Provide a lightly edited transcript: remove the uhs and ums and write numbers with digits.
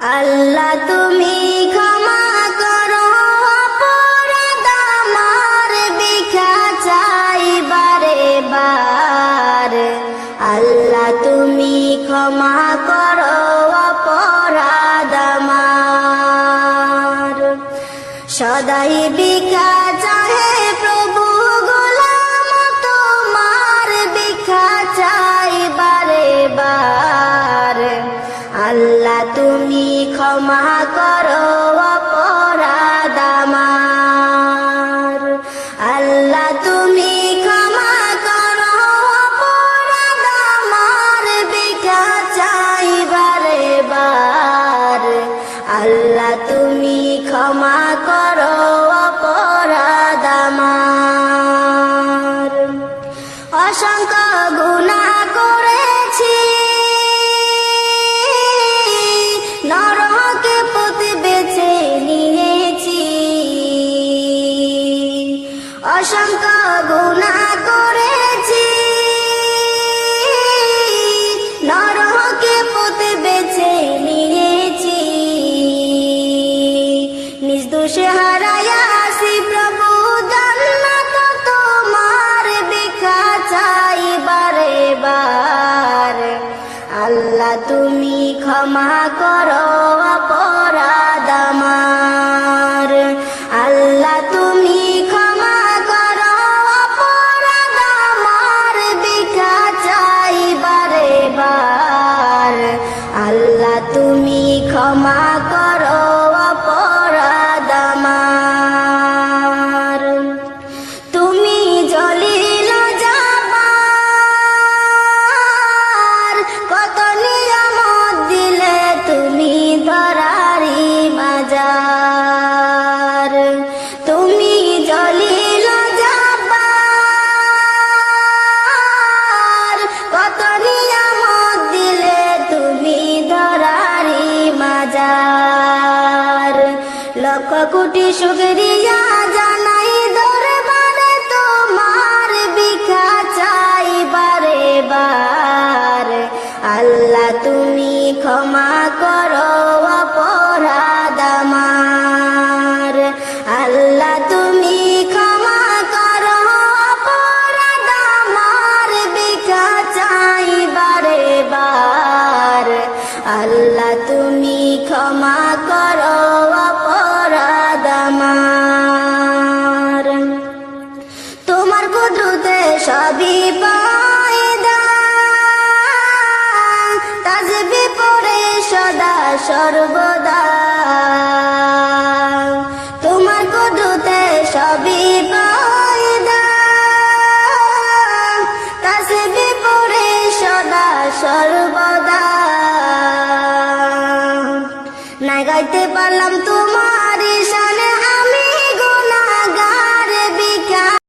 আল্লাহ তুমি ক্ষমা করো অপরাধ আমার, ভিক্ষা চাই বারে বার। আল্লাহ তুমি ক্ষমা করো অপরাধ আমার, সদাই ভিক্ষা চাহে প্রভু গোলাম তোমার, ভিক্ষা চাই বারে বার। আল্লাহ তুমি ক্ষমা করো অপরাধ আমার, আল্লাহ তুমি ক্ষমা করো অপরাধ আমার, ভিক্ষা চাই বারে বার। আল্লাহ তুমি ক্ষমা করো অপরাধ আমার, অসংখ্য গুনাহ করেছি, নরকে পথ বেছে নিয়েছি। অসংখ্য গুনাহ করেছি, নরকে পথ বেছে নিয়েছি। নিজ দোষে হারাইয়াছি প্রভু জান্নাত তোমার, ভিক্ষা চাই বারে বার। আল্লাহ তুমি ক্ষমা করো অপরাধ আমার, আল্লাহ তুমি ক্ষমা করো অপরাধ আমার, ভিক্ষা চাই বারে বার। আল্লাহ তুমি ক্ষমা করো অপরাধ আমার, তুমি জলিল জাবার, কত নিয়ামত দিলে তুমি ধরারি মাজার। তুমি জলিল জাবার, কত নিয়ামত দিলে তুমি ধরারি মাজার। লক্ষ কোটি শুকরিয়া জানাই দরবারে তোমার, ভিক্ষা চাই বারে বার। আল্লাহ তুমি ক্ষমা করো অপরাধ আমার, আল্লাহ তুমি ক্ষমা করো অপরাধ আমার, ভিক্ষা চাই বারে বার। আল্লাহ তুমি ক্ষমা করো অপরাধ আমার, তোমার কুদরতে সবই পয়দা, তাসবিহ পড়ে সদা সর্বদা। তোমার কুদরতে সবই পয়দা, তাসবিহ পড়ে সদা সর্বদা। না গাইতে পারলাম তোমার শানে, আমি গুনাহগার, ভিক্ষা